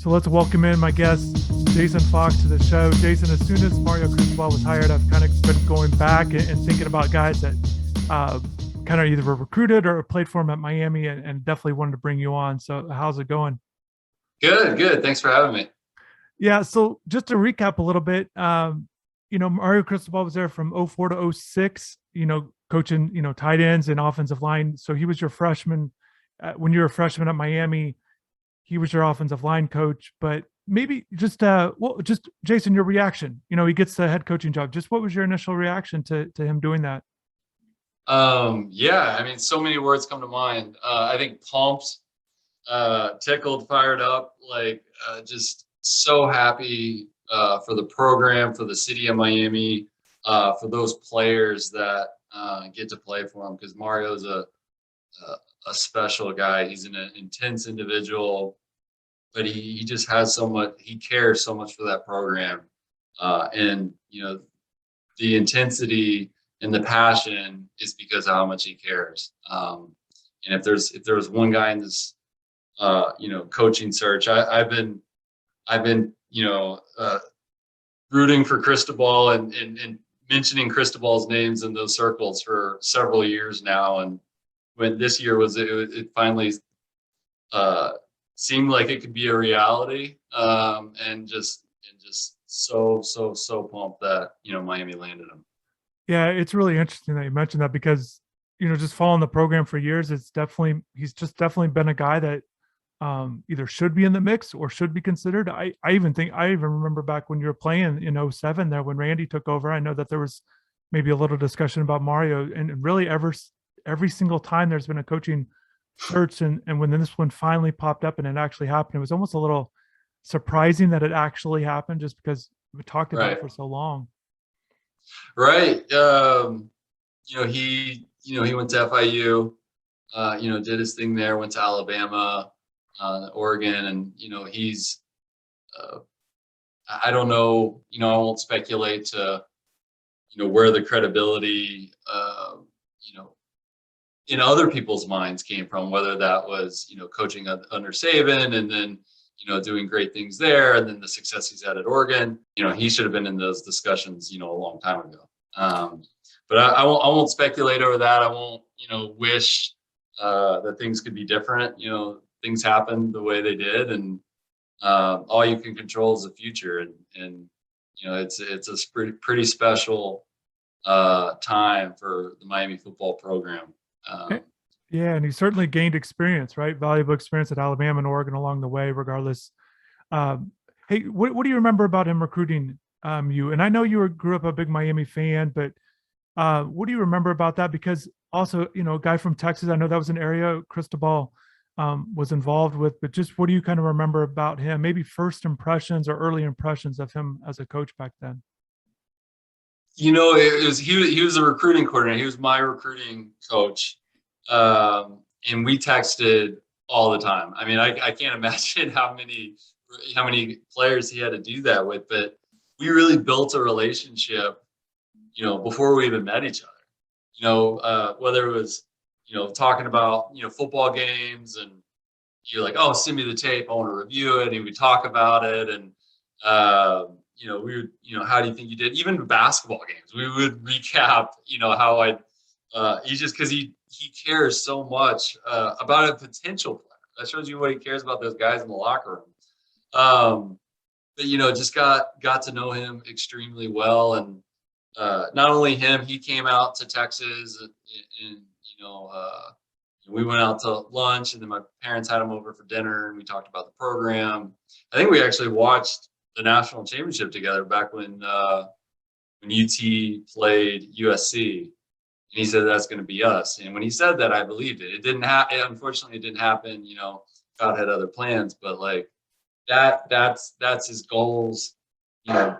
So let's welcome in my guest, Jason Fox, to the show. Jason, as soon as Mario Cristobal was hired, I've kind of been going back and thinking about guys that kind of either were recruited or played for him at Miami, and definitely wanted to bring you on. So how's it going? Good. Thanks for having me. Yeah. So just to recap a little bit, Mario Cristobal was there from '04 to '06, coaching, tight ends and offensive line. So he was your freshman. When you were a freshman at Miami, he was your offensive line coach. But maybe just Jason, your reaction. He gets the head coaching job. Just what was your initial reaction to him doing that? Yeah, I mean, so many words come to mind. I think pumped, tickled, fired up, just so happy for the program, for the city of Miami, for those players that get to play for him, because Mario's a special guy. He's an intense individual, but he just has so much. He cares so much for that program, and the intensity and the passion is because of how much he cares. And if there was one guy in this coaching search, I've been rooting for Cristobal and mentioning Cristobal's names in those circles for several years now. And when this year it finally seemed like it could be a reality, and just so pumped that Miami landed him. Yeah, it's really interesting that you mentioned that because just following the program for years, he's just definitely been a guy that either should be in the mix or should be considered. I even remember back when you were playing in '07 there when Randy took over. I know that there was maybe a little discussion about Mario, and really every single time there's been a coaching search, and when this one finally popped up and it actually happened, it was almost a little surprising that it actually happened, just because we talked about it for so long. Right. He went to FIU, did his thing there, went to Alabama, Oregon, and he's I don't know, I won't speculate to where the credibility in other people's minds came from, whether that was coaching under Saban and then doing great things there, and then the success he's had at Oregon. He should have been in those discussions a long time ago. But I won't speculate over that. I won't wish that things could be different. Things happened the way they did, and all you can control is the future. And it's a pretty special time for the Miami football program. Yeah, and he certainly gained experience, right? Valuable experience at Alabama and Oregon along the way, regardless. Hey, what do you remember about him recruiting you? And I know you grew up a big Miami fan, but what do you remember about that? Because also, a guy from Texas, I know that was an area Cristobal was involved with, but just what do you kind of remember about him? Maybe first impressions or early impressions of him as a coach back then? He was a recruiting coordinator. He was my recruiting coach, and we texted all the time. I mean, I can't imagine how many players he had to do that with, but we really built a relationship, before we even met each other. Whether it was talking about football games, and you're like, oh, send me the tape, I want to review it, and we talk about it, and we would, how do you think you did? Even basketball games, we would recap, how because he cares so much about a potential player. That shows you what he cares about those guys in the locker room. But just got to know him extremely well, and not only him, he came out to Texas, and we went out to lunch, and then my parents had him over for dinner, and we talked about the program. I think we actually watched the national championship together back when UT played USC, and he said that's going to be us. And when he said that, I believed it. It didn't happen. Unfortunately, it didn't happen. God had other plans, but that's his goals.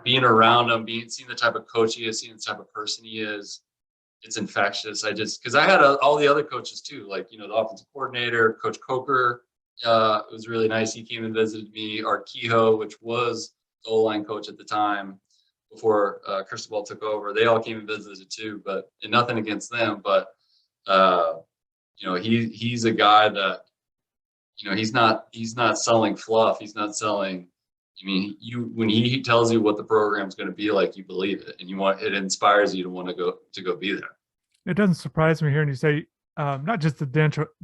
Being around him, seeing the type of coach he is, seeing the type of person he is, it's infectious. Because I had all the other coaches too, the offensive coordinator, Coach Coker. It was really nice. He came and visited me. Art Kehoe, which was the O-line coach at the time before Cristobal took over. They all came and visited too, and nothing against them. But he's a guy that he's not selling fluff. He's not selling. I mean, when he tells you what the program's going to be like, you believe it, and it inspires you to want to go be there. It doesn't surprise me hearing you say not just the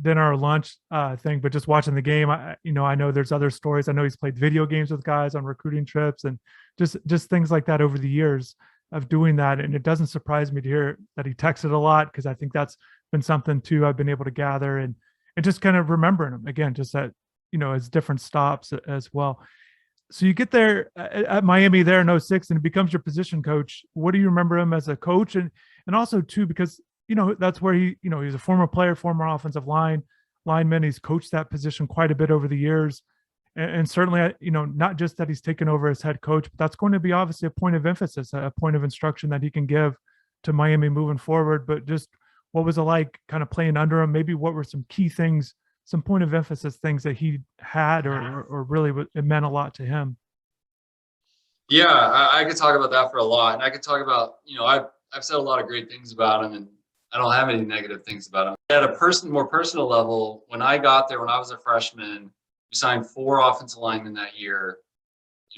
dinner or lunch thing, but just watching the game. I know there's other stories. I know he's played video games with guys on recruiting trips and just things like that over the years of doing that. And it doesn't surprise me to hear that he texted a lot, because I think that's been something too I've been able to gather and just kind of remembering him again, just at as different stops as well. So you get there at Miami there in 06 and it becomes your position coach. What do you remember him as a coach? And also too, because, that's where he's a former player, former offensive lineman. He's coached that position quite a bit over the years. And certainly, not just that he's taken over as head coach, but that's going to be obviously a point of emphasis, a point of instruction that he can give to Miami moving forward. But just what was it like kind of playing under him? Maybe what were some key things, some point of emphasis things that he had or really it meant a lot to him? Yeah, I could talk about that for a lot, and I could talk about I've said a lot of great things about him, and I don't have any negative things about him. At a more personal level, when I got there, when I was a freshman, we signed 4 offensive linemen that year.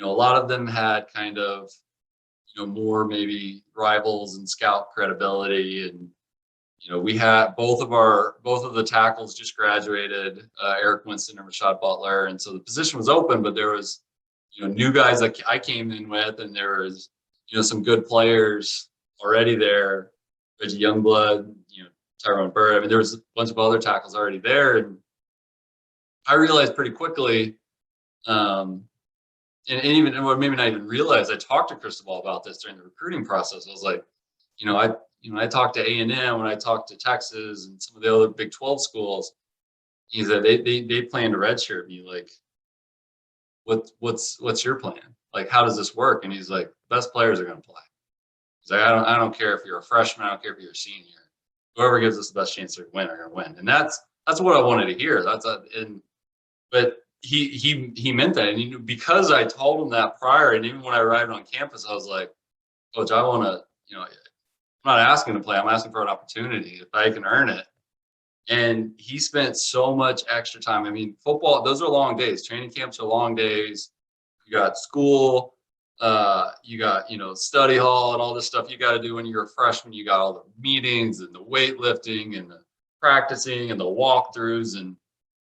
A lot of them had kind of more maybe rivals and scout credibility, and we had both of the tackles just graduated, Eric Winston and Rashad Butler, and so the position was open, but there was new guys that I came in with, and there was some good players already there, Reggie Youngblood, Tyrone Bird. I mean, there was a bunch of other tackles already there, and I realized pretty quickly, and even or maybe not even realize, I talked to Cristobal about this during the recruiting process. I was like, I talked to A&M, when I talked to Texas and some of the other Big 12 schools. He said they plan to redshirt me. Like, what's your plan? Like, how does this work? And he's like, best players are going to play. He's like, I don't care if you're a freshman, I don't care if you're a senior. Whoever gives us the best chance to win are going to win. And that's what I wanted to hear. But he meant that, and because I told him that prior, and even when I arrived on campus, I was like, Coach, I want to, I'm not asking to play. I'm asking for an opportunity if I can earn it. And he spent so much extra time. I mean, football, those are long days. Training camps are long days. You got school, you got, study hall and all this stuff you got to do when you're a freshman. You got all the meetings and the weightlifting and the practicing and the walkthroughs. And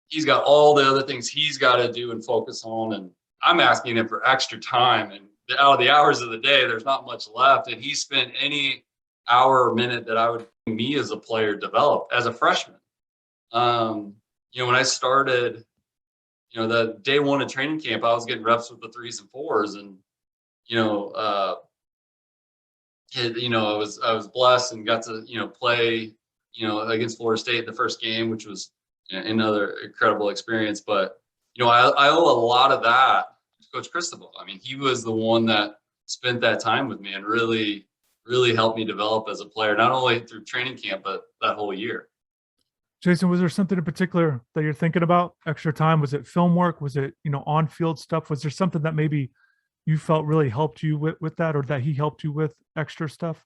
he's got all the other things he's got to do and focus on. And I'm asking him for extra time. And out of the hours of the day, there's not much left. And he spent any hour or minute that I would, me as a player, develop as a freshman. When I started, the day 1 of training camp, I was getting reps with the 3s and 4s, and I was blessed and got to play against Florida State the first game, which was another incredible experience. But I owe a lot of that to Coach Cristobal. I mean, he was the one that spent that time with me and really helped me develop as a player, not only through training camp but that whole year. Jason, was there something in particular that you're thinking about? Extra time? Was it film work? Was it, on-field stuff? Was there something that maybe you felt really helped you with that, or that he helped you with extra stuff?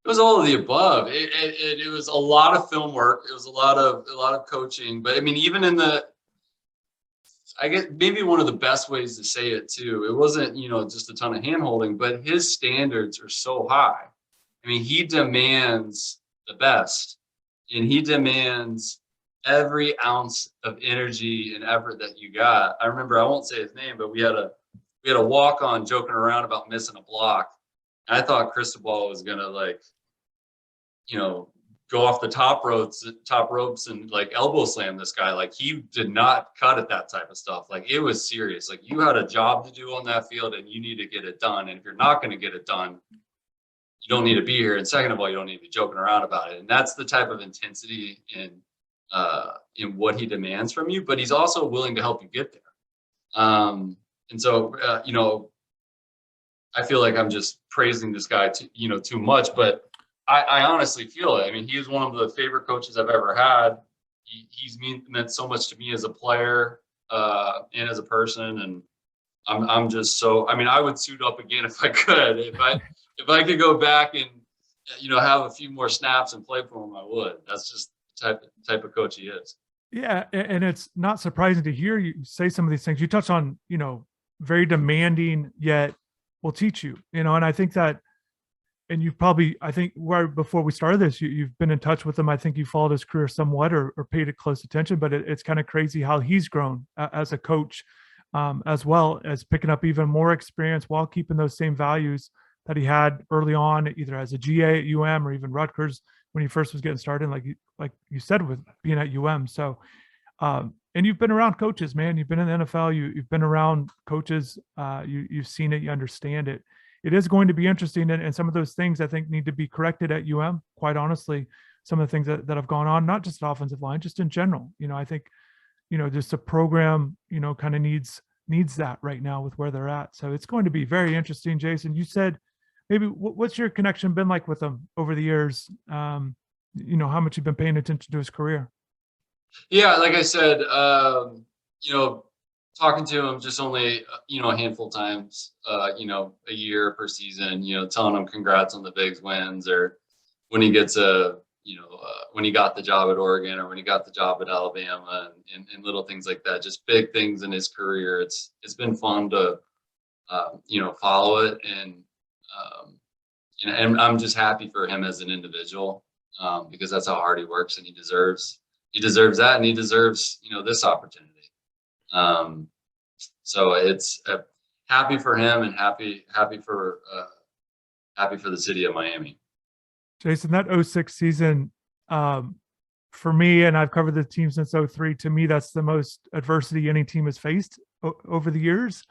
It was all of the above. It was a lot of film work. It was a lot of coaching. But I mean, even I guess maybe one of the best ways to say it too, it wasn't, just a ton of hand holding, but his standards are so high. I mean, he demands the best. And he demands every ounce of energy and effort that you got. I remember, I won't say his name, but we had a walk on joking around about missing a block. And I thought Cristobal was gonna go off the top ropes and like elbow slam this guy. Like, he did not cut at that type of stuff. Like, it was serious. Like, you had a job to do on that field and you need to get it done. And if you're not going to get it done, you don't need to be here. And second of all, you don't need to be joking around about it. And that's the type of intensity in what he demands from you, but he's also willing to help you get there. And so, I feel like I'm just praising this guy too much, but I honestly feel it. I mean, he is one of the favorite coaches I've ever had. He's meant so much to me as a player and as a person. And I'm just so, I mean, I would suit up again if I could. If I could go back and have a few more snaps and play for him, I would. That's just the type of coach he is. Yeah, and it's not surprising to hear you say some of these things. You touch on, very demanding, yet will teach you, and I think that, and you've probably, I think right before we started this, you've been in touch with him. I think you followed his career somewhat, or paid it close attention, but it's kind of crazy how he's grown as a coach, as well as picking up even more experience while keeping those same values that he had early on, either as a GA at UM or even Rutgers when he first was getting started, like you said, with being at UM. So, and you've been around coaches, man. You've been in the NFL. You've been around coaches. You've seen it. You understand it. It is going to be interesting, and some of those things I think need to be corrected at UM. Quite honestly, some of the things that have gone on, not just offensive line, just in general. I think just a program kind of needs that right now with where they're at. So it's going to be very interesting. Jason, you said maybe what's your connection been like with them over the years? How much you've been paying attention to his career? Yeah, like I said, talking to him just only, a handful of times, a year per season, telling him congrats on the big wins, or when he gets when he got the job at Oregon, or when he got the job at Alabama, and little things like that, just big things in his career. It's been fun to, follow it. And I'm just happy for him as an individual, because that's how hard he works, and he deserves that, and he deserves, this opportunity. So it's happy for him, and happy for the city of Miami. Jason, that '06 season, um, for me, and I've covered the team since '03. To me, that's the most adversity any team has faced over the years.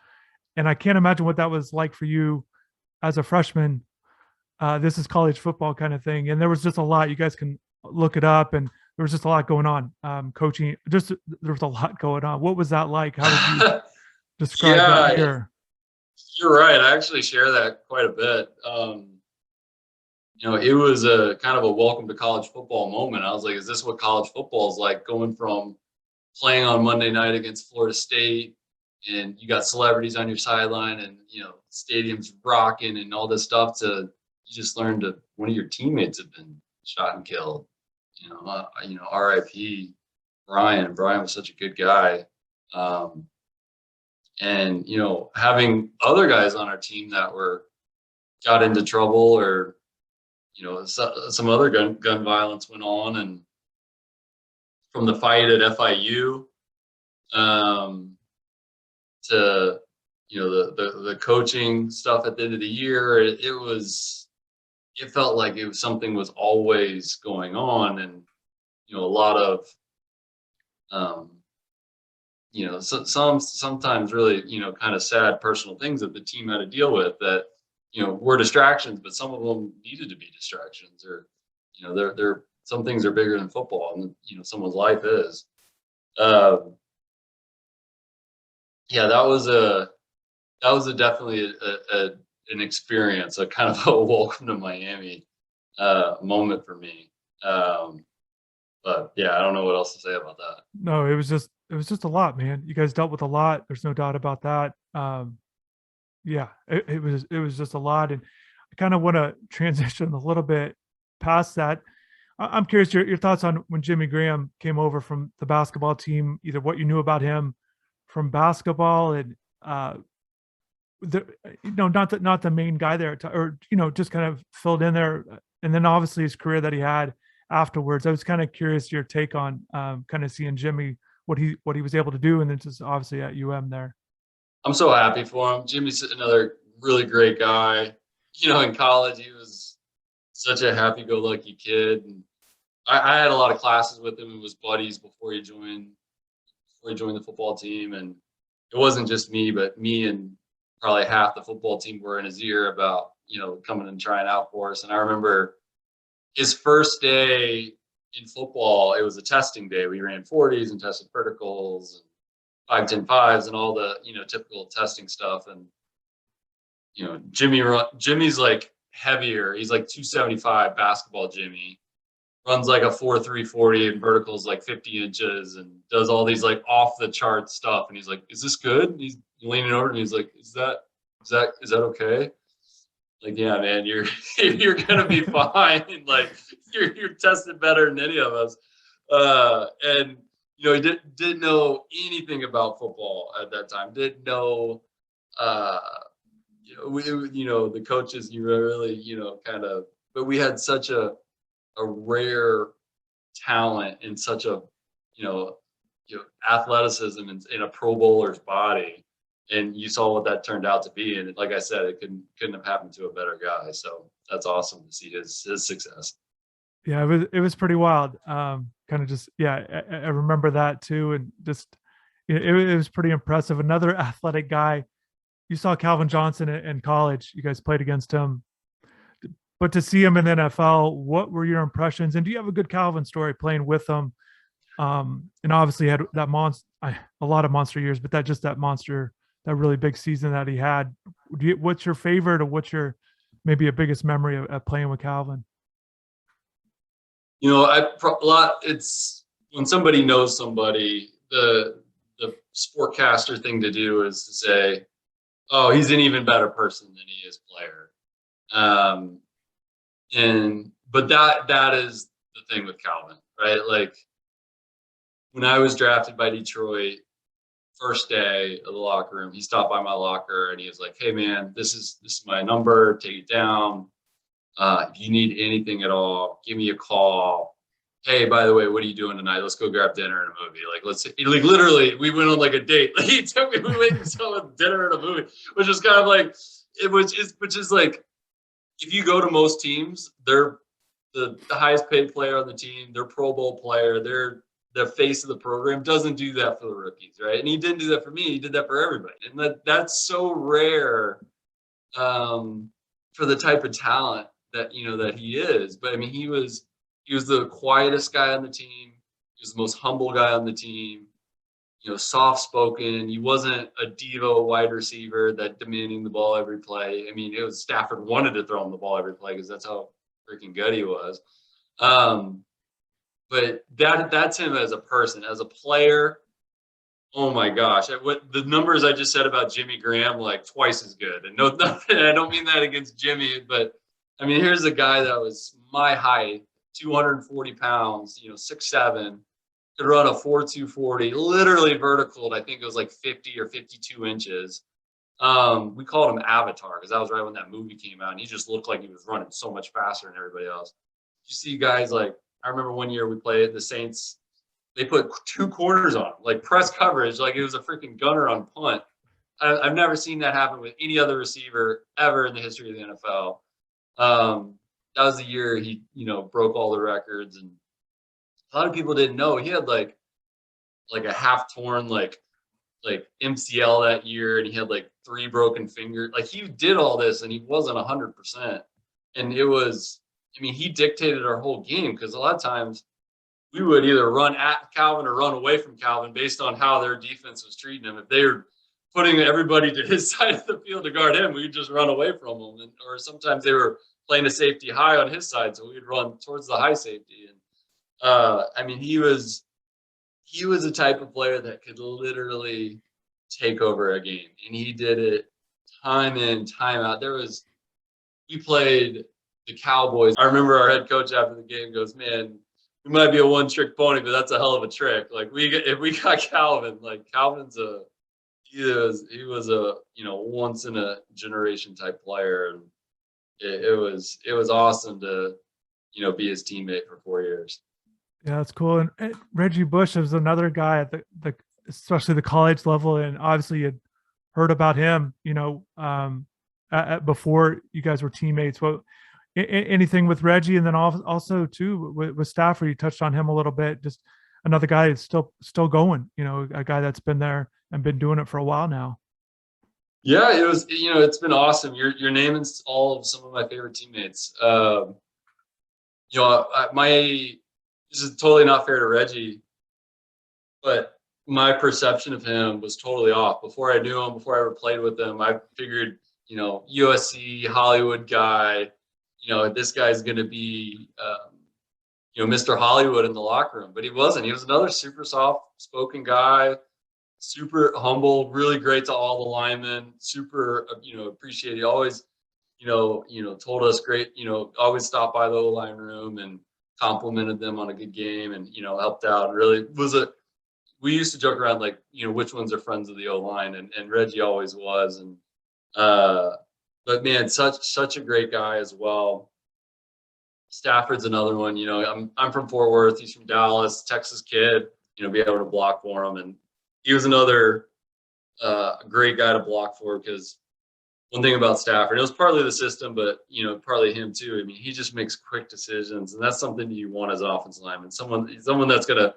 And I can't imagine what that was like for you as a freshman. This is college football kind of thing. And there was just a lot. You guys can look it up. And there was just a lot going on. Coaching, just there was a lot going on. What was that like? How would you describe that Yeah, year? you're right. I actually share that quite a bit. It was a kind of a welcome to college football moment. I was like, is this what college football is like, going from playing on Monday night against Florida State, and you got celebrities on your sideline, and, stadiums rocking and all this stuff, to you just learned that one of your teammates had been shot and killed. R.I.P. Brian. Brian was such a good guy. And, having other guys on our team that got into trouble, or, some other gun violence went on, and from the fight at FIU, to, the coaching stuff at the end of the year, it felt like something was always going on. And, a lot of, sometimes really, kind of sad personal things that the team had to deal with, that, were distractions, but some of them needed to be distractions, or, they're some things are bigger than football, and, someone's life is. Yeah, that was definitely an experience, a kind of a welcome to Miami moment for me. But yeah, I don't know what else to say about that. No, it was just a lot, man. You guys dealt with a lot. There's no doubt about that. Yeah, it was just a lot. And I kind of want to transition a little bit past that. I'm curious your thoughts on when Jimmy Graham came over from the basketball team, either what you knew about him from basketball, and the not the main guy there, or just kind of filled in there, and then obviously his career that he had afterwards. I was kind of curious your take on kind of seeing Jimmy, what he was able to do, and then just obviously at there. I'm so happy for him. Jimmy's another really great guy. In college, he was such a happy-go-lucky kid, and I had a lot of classes with him and was buddies before he joined the football team. And it wasn't just me, but me and probably half the football team were in his ear about, coming and trying out for us. And I remember his first day in football, it was a testing day. We ran 40s and tested verticals, and 5, 10, 5s, and all the, typical testing stuff. And, Jimmy's like heavier. He's like 275 basketball Jimmy. Runs like a 4.3 40, and verticals like 50 inches, and does all these like off the chart stuff. And he's like, "Is this good?" And he's leaning over, and he's like, "Is that okay?" Like, yeah, man, you're you're gonna be fine. Like, you're tested better than any of us. And he didn't know anything about football at that time. Didn't know, uh, the coaches. You were really, kind of. But we had such a rare talent in such a, you know, athleticism in a Pro Bowler's body, and you saw what that turned out to be. And like I said, it couldn't have happened to a better guy. So that's awesome to see his success. Yeah, it was pretty wild. Kind of just yeah, I remember that too, and just it was pretty impressive. Another athletic guy. You saw Calvin Johnson in college. You guys played against him, but to see him in the NFL, what were your impressions? And do you have a good Calvin story playing with him? And obviously had that monster, a lot of monster years, but that monster, that really big season that he had. What's your favorite, or what's your maybe a biggest memory of playing with Calvin? It's when somebody knows somebody, the sportcaster thing to do is to say, "Oh, he's an even better person than he is player." Um, and but that is the thing with Calvin, right? Like when I was drafted by Detroit, first day of the locker room, he stopped by my locker and he was like, "Hey man, this is my number. Take it down. If you need anything at all, give me a call. Hey, by the way, what are you doing tonight? Let's go grab dinner and a movie. Like literally, we went on like a date. Like he took me, we went and saw dinner and a movie, which is kind of like which is like if you go to most teams, they're the highest paid player on the team, they're Pro Bowl player, they're the face of the program, doesn't do that for the rookies, right? And he didn't do that for me. He did that for everybody, and that's so rare for the type of talent that he is. But I mean, he was the quietest guy on the team. He was the most humble guy on the team. Soft spoken. He wasn't a diva wide receiver that demanding the ball every play. I mean, it was Stafford wanted to throw him the ball every play because that's how freaking good he was. But that's him as a person, as a player. Oh my gosh! What the numbers I just said about Jimmy Graham, like twice as good. And no, nothing. I don't mean that against Jimmy, but I mean here's a guy that was my height, 240 pounds, 6'7", could run a 4.240, literally vertical. I think it was like 50 or 52 inches. We called him Avatar because that was right when that movie came out, and he just looked like he was running so much faster than everybody else. You see guys like I remember one year we played the Saints. They put two corners on him, like press coverage, like it was a freaking gunner on punt. I've never seen that happen with any other receiver ever in the history of the NFL. That was the year he, broke all the records, and a lot of people didn't know he had like a half torn like MCL that year, and he had like 3 broken fingers. Like he did all this, and he wasn't 100%. And it was, I mean, he dictated our whole game because a lot of times we would either run at Calvin or run away from Calvin based on how their defense was treating him. If they were putting everybody to his side of the field to guard him, we'd just run away from him. Or sometimes they were playing a safety high on his side, so we'd run towards the high safety. And I mean, he was a type of player that could literally take over a game, and he did it time in, time out. We played the Cowboys. I remember our head coach after the game goes, "Man, we might be a one-trick pony, but that's a hell of a trick. Like if we got Calvin, like he was a once in a generation type player, and it was awesome to be his teammate for 4 years." Yeah, that's cool. And Reggie Bush was another guy at the especially the college level, and obviously you had heard about him, before you guys were teammates. What anything with Reggie, and then also too with Stafford, you touched on him a little bit. Just another guy that's still going. A guy that's been there and been doing it for a while now. Yeah, it was. It's been awesome. You're naming all of some of my favorite teammates. This is totally not fair to Reggie, but my perception of him was totally off. Before I knew him, before I ever played with him, I figured, USC, Hollywood guy, this guy's going to be, Mr. Hollywood in the locker room. But he wasn't. He was another super soft-spoken guy, super humble, really great to all the linemen, super, appreciated. He always, told us great, always stopped by the O-line room and complimented them on a good game, and helped out. Really was we used to joke around like, which ones are friends of the O line, and Reggie always was, and uh, but man, such a great guy as well. Stafford's another one. I'm from Fort Worth. He's from Dallas, Texas kid. Be able to block for him, and he was another great guy to block for, because one thing about Stafford, it was partly the system, but partly him too. I mean, he just makes quick decisions, and that's something you want as an offensive lineman. Someone that's gonna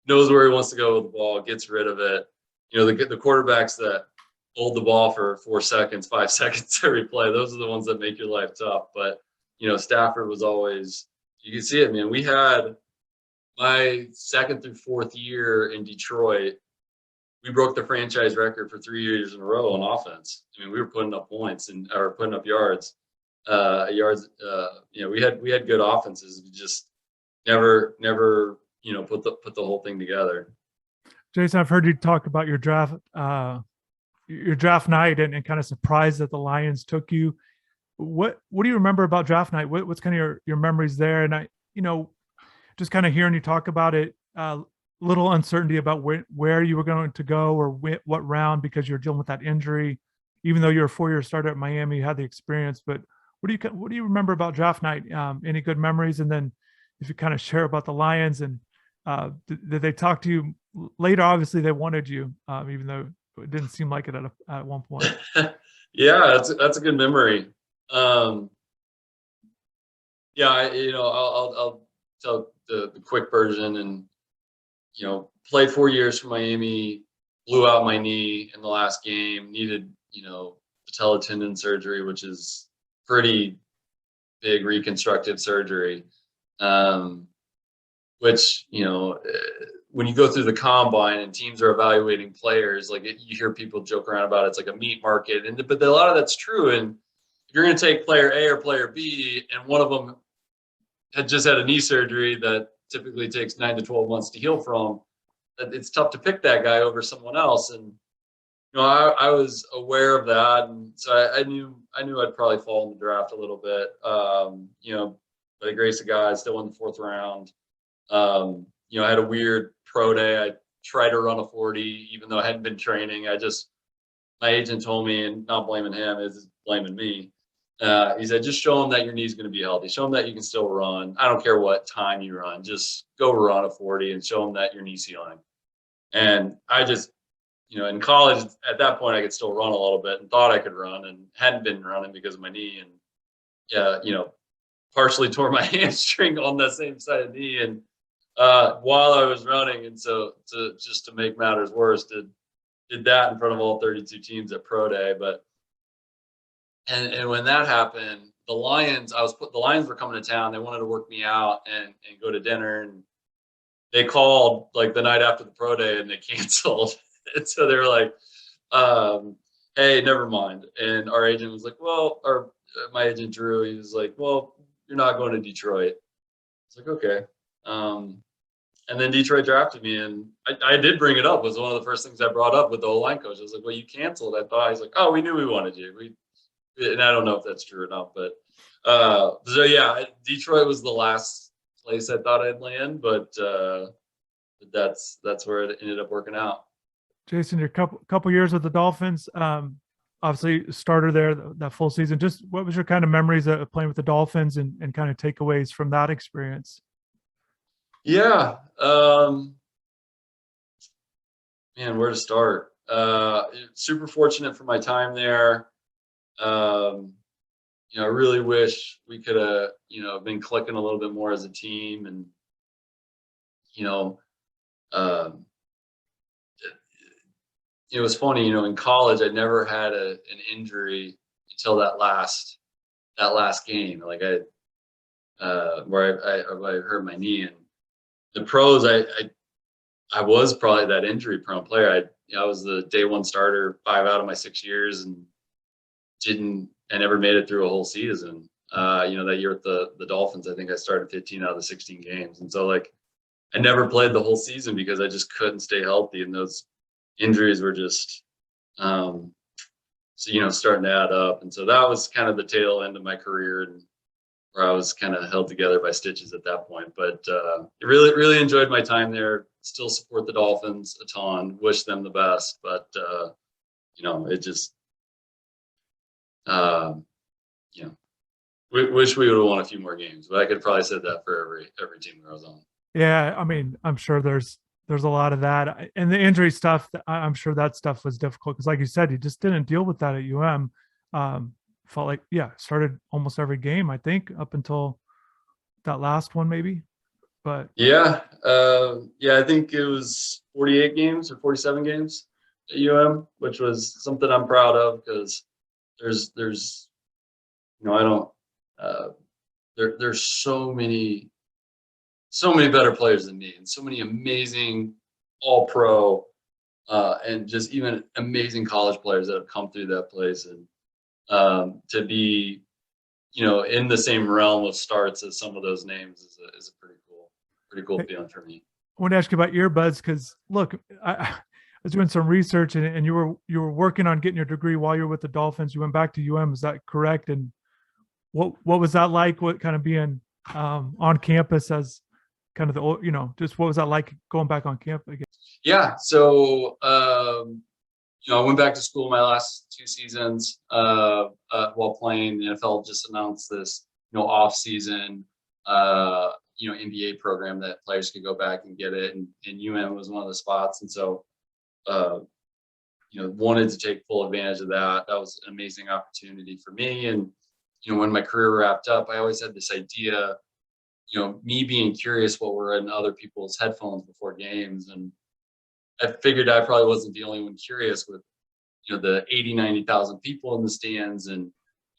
knows where he wants to go with the ball, gets rid of it. The quarterbacks that hold the ball for 4 seconds, 5 seconds every play, those are the ones that make your life tough. But Stafford was always, you can see it, man. We had my second through fourth year in Detroit, we broke the franchise record for 3 years in a row on offense. I mean, we were putting up points or putting up yards. We had good offenses. We just never put the whole thing together. Jason, I've heard you talk about your draft night and kind of surprised that the Lions took you. What do you remember about draft night? What's kind of your memories there? And just kind of hearing you talk about it, little uncertainty about where you were going to go or what round, because you're dealing with that injury. Even though you're a 4-year starter at Miami, you had the experience. But what do you remember about draft night? Any good memories? And then if you kind of share about the Lions, and did they talk to you later? Obviously, they wanted you, even though it didn't seem like it at one point. Yeah, that's a good memory. Yeah, I'll tell the quick version. And played 4 years for Miami, blew out my knee in the last game, needed patella tendon surgery, which is pretty big reconstructive surgery. Which when you go through the combine and teams are evaluating players, like you hear people joke around about it's like a meat market, but a lot of that's true. And if you're going to take player A or player B, and one of them had just had a knee surgery that typically takes 9 to 12 months to heal from, it's tough to pick that guy over someone else. And I was aware of that, and so I knew I'd probably fall in the draft a little bit. By the grace of God, I still won the 4th round. I had a weird pro day. I tried to run a 40, even though I hadn't been training. My agent told me, and not blaming him, is blaming me. He said, just show him that your knee's going to be healthy. Show him that you can still run. I don't care what time you run. Just go run a 40 and show him that your knee's healing. And I just, in college, at that point, I could still run a little bit and thought I could run, and hadn't been running because of my knee. And, partially tore my hamstring on that same side of the knee. And while I was running. And so just to make matters worse, did that in front of all 32 teams at Pro Day. But and when that happened, the Lions were coming to town. They wanted to work me out and go to dinner, and they called like the night after the Pro Day and they canceled. And so they were like, hey, never mind. And our agent was like, well, or my agent Drew, he was like, well, you're not going to Detroit. It's like, okay. And then Detroit drafted me, and I did bring it up. It was one of the first things I brought up with the O-line coach. I was like, well, you canceled. I thought. He's like, oh, we knew we wanted you. And I don't know if that's true or not, but so yeah, Detroit was the last place I thought I'd land, but that's where it ended up working out. Jason, your couple years with the Dolphins, obviously starter there that full season. Just what was your kind of memories of playing with the Dolphins and kind of takeaways from that experience? Yeah, man, where to start? Super fortunate for my time there. I really wish we could have, been clicking a little bit more as a team. And, it was funny, in college, I never had an injury until that last game. Like where I hurt my knee. And the pros, I was probably that injury prone player. I was the day one starter 5 out of my 6 years, and I never made it through a whole season. That year with the Dolphins, I think I started 15 out of the 16 games. And so like, I never played the whole season because I just couldn't stay healthy. And those injuries were just, starting to add up. And so that was kind of the tail end of my career. And where I was kind of held together by stitches at that point. But really, really enjoyed my time there. Still support the Dolphins a ton. Wish them the best. But it just, you know, wish we would have won a few more games. But I could probably said that for every team that I was on. Yeah, I mean, I'm sure there's a lot of that, and the injury stuff. I'm sure that stuff was difficult because, like you said, you just didn't deal with that at UM. Felt like, started almost every game, I think, up until that last one, maybe. But I think it was 48 games or 47 games at UM, which was something I'm proud of because there's I don't there's so many better players than me and so many amazing all pro and just even amazing college players that have come through that place, and to be in the same realm of starts as some of those names is a pretty cool feeling for me. I want to ask you about EarBuds because, look, I was doing some research and you were working on getting your degree while you were with the Dolphins. You went back to UM, is that correct? And what was that like? What kind of being on campus as kind of the just what was that like going back on campus again? Yeah, so I went back to school my last 2 seasons while playing. The NFL just announced this off season NBA program that players could go back and get it, and UM was one of the spots, and so wanted to take full advantage of that. That was an amazing opportunity for me. And when my career wrapped up, I always had this idea, me being curious what were in other people's headphones before games, and I figured I probably wasn't the only one curious with the 90,000 people in the stands, and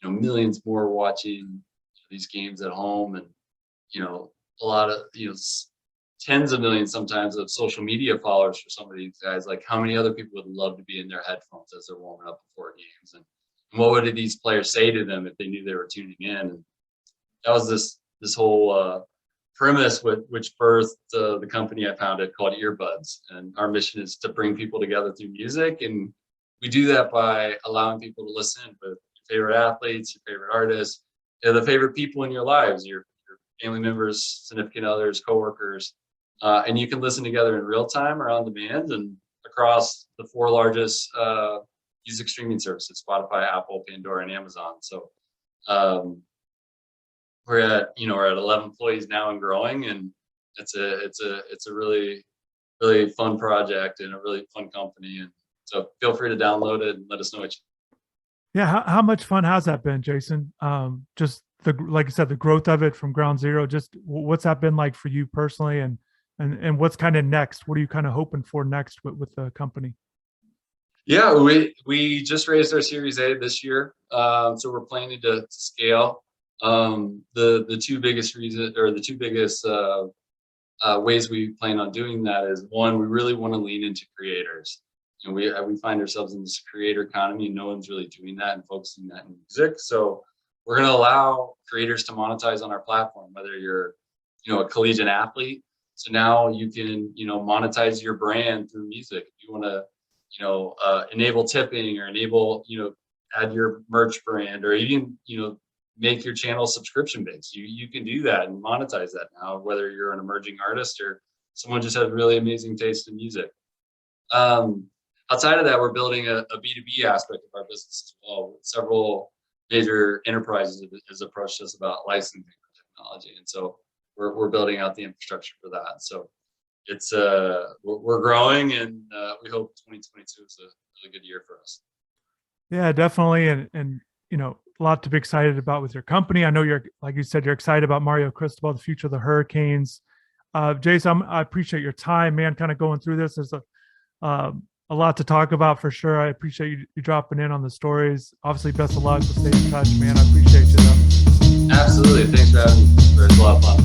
millions more watching these games at home, and a lot of tens of millions sometimes of social media followers for some of these guys. Like, how many other people would love to be in their headphones as they're warming up before games, and what would these players say to them if they knew they were tuning in? And that was this whole premise which birthed the company I founded called EarBuds, and our mission is to bring people together through music, and we do that by allowing people to listen with your favorite athletes, your favorite artists, the favorite people in your lives, your family members, significant others, coworkers, and you can listen together in real time or on demand and across the 4 largest music streaming services: Spotify, Apple, Pandora, and Amazon. So we're at 11 employees now and growing, and it's a really, really fun project and a really fun company. And so feel free to download it and let us know what you think. Yeah, how much fun has that been, Jason? Just like you said, the growth of it from ground zero. Just what's that been like for you personally, and what's kind of next? What are you kind of hoping for next with the company? Yeah, we just raised our Series A this year, so we're planning to scale. The two biggest ways we plan on doing that is, one, we really want to lean into creators. We find ourselves in this creator economy, and no one's really doing that and focusing that in music. So we're going to allow creators to monetize on our platform, whether you're a collegiate athlete. So now you can monetize your brand through music. If you want to enable tipping, or enable add your merch brand, or even make your channel subscription based, you can do that and monetize that now, whether you're an emerging artist or someone just has really amazing taste in music. Outside of that, we're building a B2B aspect of our business as well. Several major enterprises has approached us about licensing our technology, and so we're building out the infrastructure for that. So it's we're growing, and we hope 2022 is a really good year for us. Yeah, definitely, and a lot to be excited about with your company. I know like you said, you're excited about Mario Cristobal, the future of the Hurricanes. Jason, I appreciate your time, man. Kind of going through this, there's a lot to talk about for sure. I appreciate you dropping in on the stories. Obviously, best of luck. We'll stay in touch, man. I appreciate you, though. Absolutely. Thanks for having me. It was a lot of fun.